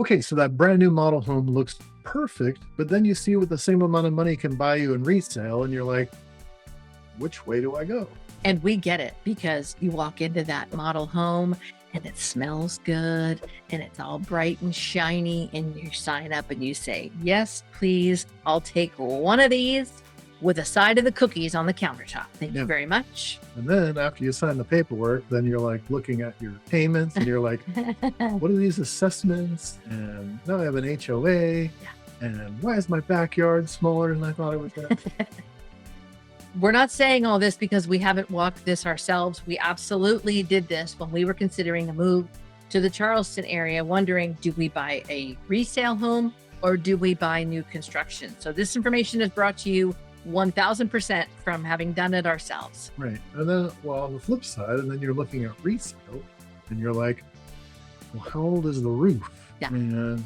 Okay, so that brand new model home looks perfect, but then you see what the same amount of money can buy you in resale, and you're like, which way do I go? And we get it because you walk into that model home and it smells good and it's all bright and shiny, and you sign up and you say, yes, please, I'll take one of these with a side of the cookies on the countertop. Thank you very much. And then after you sign the paperwork, then you're like looking at your payments and you're like, what are these assessments? And now I have an HOA. Yeah. And why is my backyard smaller than I thought it was going to be? We're not saying all this because we haven't walked this ourselves. We absolutely did this when we were considering a move to the Charleston area, wondering, do we buy a resale home or do we buy new construction? So this information is brought to you 1000% from having done it ourselves. Right. And then, well, on the flip side, and then you're looking at resale and you're like, well, how old is the roof? Yeah. And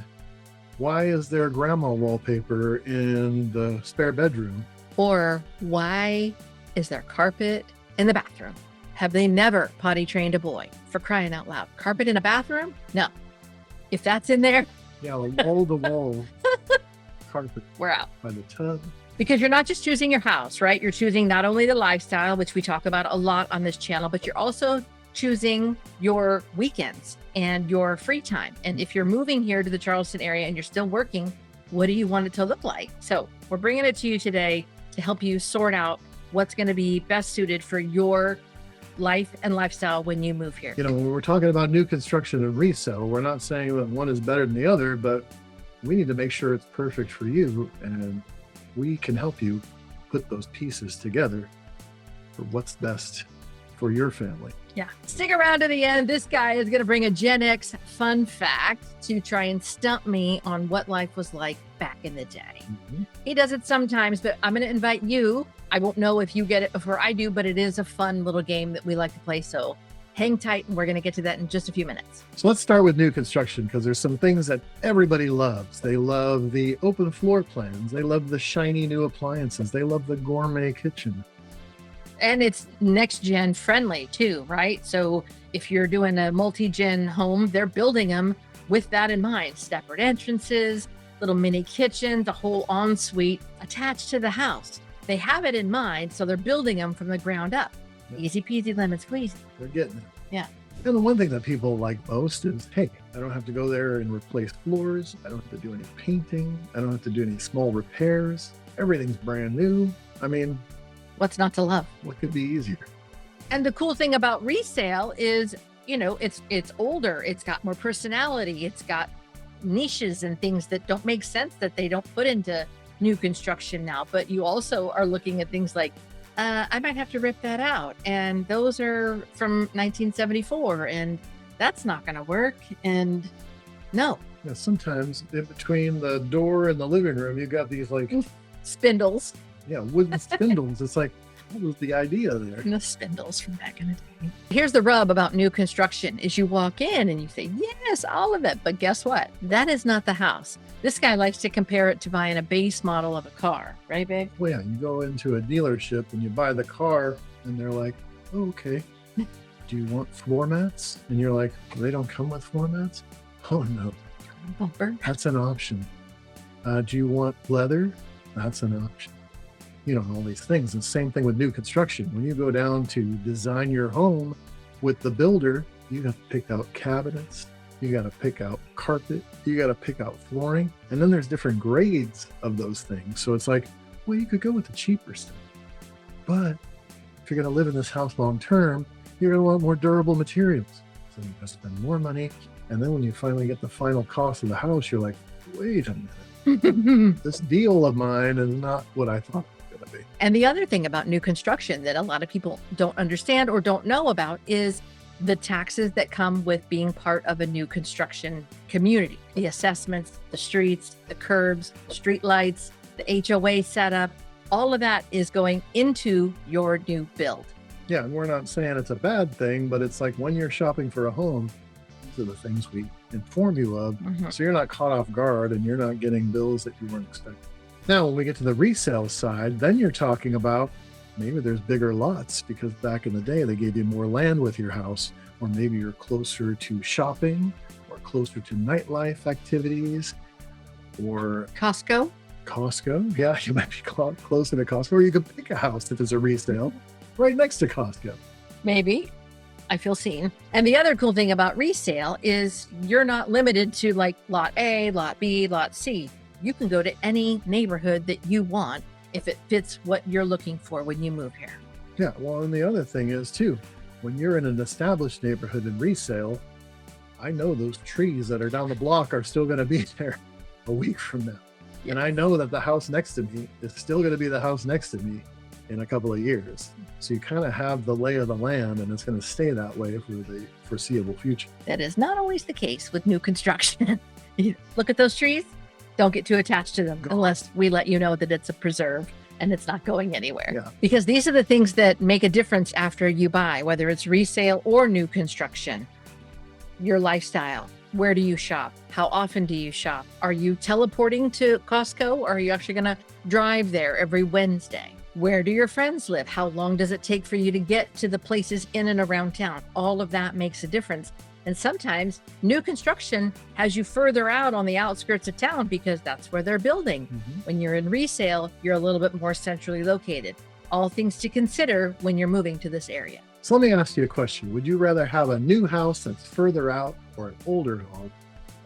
why is there grandma wallpaper in the spare bedroom? Or why is there carpet in the bathroom? Have they never potty trained a boy? For crying out loud. Carpet in a bathroom? No. If that's in there, yeah, like wall-to-wall carpet. We're out. By the tub. Because you're not just choosing your house, right? You're choosing not only the lifestyle, which we talk about a lot on this channel, but you're also choosing your weekends and your free time. And if you're moving here to the Charleston area and you're still working, what do you want it to look like? So we're bringing it to you today to help you sort out what's going to be best suited for your life and lifestyle when you move here. You know, when we're talking about new construction and resale, we're not saying that one is better than the other, but we need to make sure it's perfect for you, and we can help you put those pieces together for what's best for your family. Yeah. Stick around to the end. This guy is going to bring a Gen X fun fact to try and stump me on what life was like back in the day. Mm-hmm. He does it sometimes, but I'm going to invite you. I won't know if you get it before I do, but it is a fun little game that we like to play. So hang tight, and we're going to get to that in just a few minutes. So let's start with new construction, because there's some things that everybody loves. They love the open floor plans. They love the shiny new appliances. They love the gourmet kitchen. And it's NextGen friendly too, right? So if you're doing a multi-gen home, they're building them with that in mind. Separate entrances, little mini kitchens, a whole ensuite attached to the house. They have it in mind, so they're building them from the ground up. Yep. Easy peasy lemon squeezy. They're getting it. Yeah. And the one thing that people like most is, hey, I don't have to go there and replace floors. I don't have to do any painting. I don't have to do any small repairs. Everything's brand new. I mean, what's not to love? What could be easier? And the cool thing about resale is, you know, it's older. It's got more personality. It's got niches and things that don't make sense that they don't put into new construction now. But you also are looking at things like, I might have to rip that out. And those are from 1974, and that's not going to work. And no. Yeah, sometimes in between the door and the living room, you got these like spindles. Yeah, wooden spindles. It's like, what was the idea there? And the spindles from back in the day. Here's the rub about new construction is you walk in and you say, yes, all of it. But guess what? That is not the house. This guy likes to compare it to buying a base model of a car. Right, babe? Well, yeah, you go into a dealership and you buy the car and they're like, oh, okay. Do you want floor mats? And you're like, they don't come with floor mats? Oh, no. Bumper. That's an option. Do you want leather? That's an option. You know, all these things. And same thing with new construction. When you go down to design your home with the builder, you have to pick out cabinets, you got to pick out carpet, you got to pick out flooring, and then there's different grades of those things. So it's like, well, you could go with the cheaper stuff, but if you're going to live in this house long term, you're going to want more durable materials. So you're going to spend more money, and then when you finally get the final cost of the house, you're like, wait a minute, this deal of mine is not what I thought. And the other thing about new construction that a lot of people don't understand or don't know about is the taxes that come with being part of a new construction community. The assessments, the streets, the curbs, street lights, the HOA setup, all of that is going into your new build. Yeah, and we're not saying it's a bad thing, but it's like when you're shopping for a home, these are the things we inform you of. Mm-hmm. So you're not caught off guard and you're not getting bills that you weren't expecting. Now, when we get to the resale side, then you're talking about maybe there's bigger lots because back in the day, they gave you more land with your house, or maybe you're closer to shopping or closer to nightlife activities, or Costco. Costco. Yeah, you might be closer to Costco, or you could pick a house if it's a resale right next to Costco. Maybe. I feel seen. And the other cool thing about resale is you're not limited to like lot A, lot B, lot C. You can go to any neighborhood that you want if it fits what you're looking for when you move here. Yeah, well, and the other thing is too, when you're in an established neighborhood in resale, I know those trees that are down the block are still going to be there a week from now. And I know that the house next to me is still going to be the house next to me in a couple of years. So you kind of have the lay of the land, and it's going to stay that way for the foreseeable future. That is not always the case with new construction. Look at those trees. Don't get too attached to them unless we let you know that it's a preserve and it's not going anywhere. Yeah. Because these are the things that make a difference after you buy, whether it's resale or new construction. Your lifestyle. Where do you shop? How often do you shop? Are you teleporting to Costco, or are you actually going to drive there every Wednesday? Where do your friends live? How long does it take for you to get to the places in and around town? All of that makes a difference. And sometimes new construction has you further out on the outskirts of town because that's where they're building. Mm-hmm. When you're in resale, you're a little bit more centrally located. All things to consider when you're moving to this area. So let me ask you a question. Would you rather have a new house that's further out, or an older home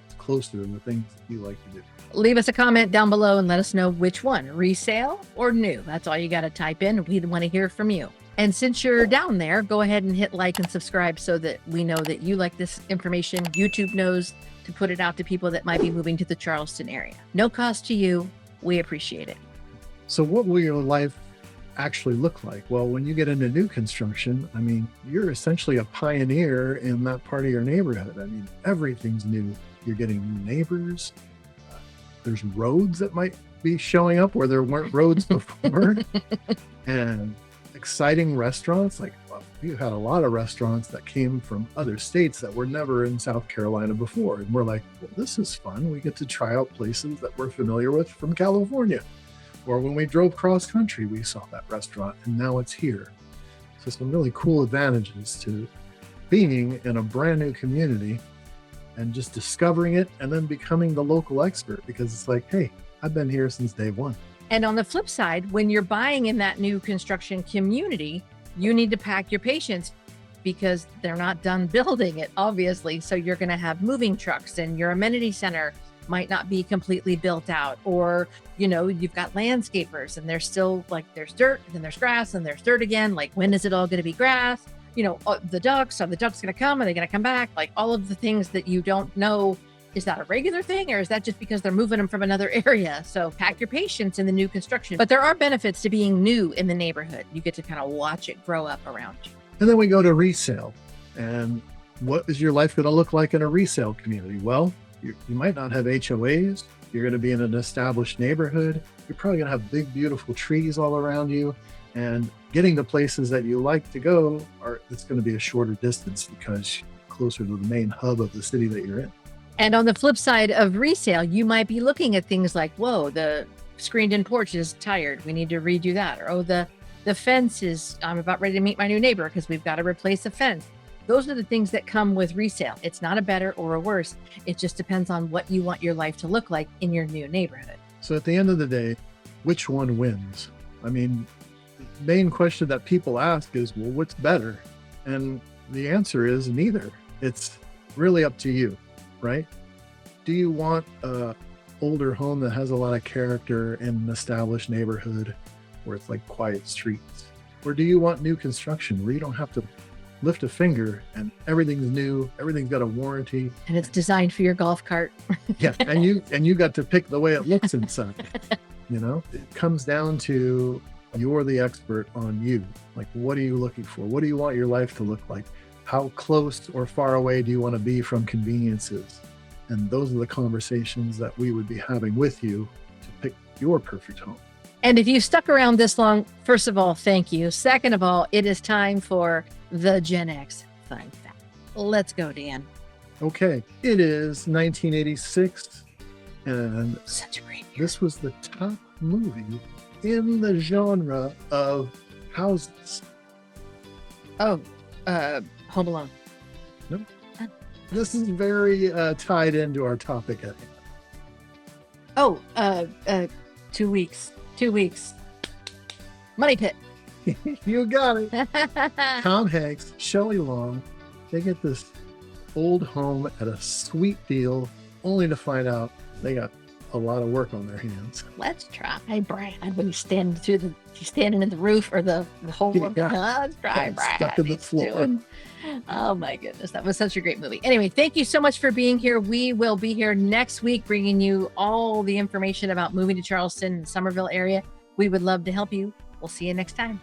that's closer to the things that you like to do? Leave us a comment down below and let us know which one, resale or new. That's all you got to type in. We'd want to hear from you. And since you're down there, go ahead and hit like and subscribe so that we know that you like this information. YouTube knows to put it out to people that might be moving to the Charleston area. No cost to you. We appreciate it. So what will your life actually look like? Well, when you get into new construction, I mean, you're essentially a pioneer in that part of your neighborhood. I mean, everything's new. You're getting new neighbors. There's roads that might be showing up where there weren't roads before. And exciting restaurants. Like, well, we've had a lot of restaurants that came from other states that were never in South Carolina before. And we're like, well, this is fun. We get to try out places that we're familiar with from California. Or when we drove cross country, we saw that restaurant and now it's here. So some really cool advantages to being in a brand new community and just discovering it and then becoming the local expert, because it's like, hey, I've been here since day one. And on the flip side, when you're buying in that new construction community, you need to pack your patience because they're not done building it, obviously. So you're going to have moving trucks, and your amenity center might not be completely built out, or, you know, you've got landscapers and there's still like, there's dirt, and then there's grass, and there's dirt again. Like, when is it all going to be grass? You know, the ducks, are the ducks going to come? Are they going to come back? Like, all of the things that you don't know. Is that a regular thing, or is that just because they're moving them from another area? So pack your patience in the new construction. But there are benefits to being new in the neighborhood. You get to kind of watch it grow up around you. And then we go to resale. And what is your life going to look like in a resale community? Well, you might not have HOAs. You're going to be in an established neighborhood. You're probably going to have big, beautiful trees all around you. And getting to places that you like to go, it's going to be a shorter distance because you're closer to the main hub of the city that you're in. And on the flip side of resale, you might be looking at things like, whoa, the screened-in porch is tired. We need to redo that. Or, oh, the fence is, I'm about ready to meet my new neighbor because we've got to replace a fence. Those are the things that come with resale. It's not a better or a worse. It just depends on what you want your life to look like in your new neighborhood. So at the end of the day, which one wins? I mean, the main question that people ask is, well, what's better? And the answer is neither. It's really up to you. Right? Do you want a older home that has a lot of character in an established neighborhood where it's like quiet streets? Or do you want new construction where you don't have to lift a finger and everything's new, everything's got a warranty, and it's designed for your golf cart? Yeah, and you got to pick the way it looks inside. You know, it comes down to you're the expert on you. Like, what are you looking for? What do you want your life to look like? How close or far away do you want to be from conveniences? And those are the conversations that we would be having with you to pick your perfect home. And if you stuck around this long, first of all, thank you. Second of all, it is time for the Gen X fun fact. Let's go, Dan. Okay, it is 1986, and Such a great year. this was the top movie in the genre of houses. Oh, Home Alone. Nope. this is very tied into our topic at hand. Oh, 2 weeks. 2 weeks. Money pit. You got it. Tom Hanks, Shelley Long, they get this old home at a sweet deal, only to find out they got a lot of work on their hands. Let's try, Brad. When you stand he's standing in the roof or the whole room. Yeah. Let's try, Brad. Stuck in the He's floor. Oh my goodness, that was such a great movie. Anyway, thank you so much for being here. We will be here next week bringing you all the information about moving to Charleston and Summerville area. We would love to help you. We'll see you next time.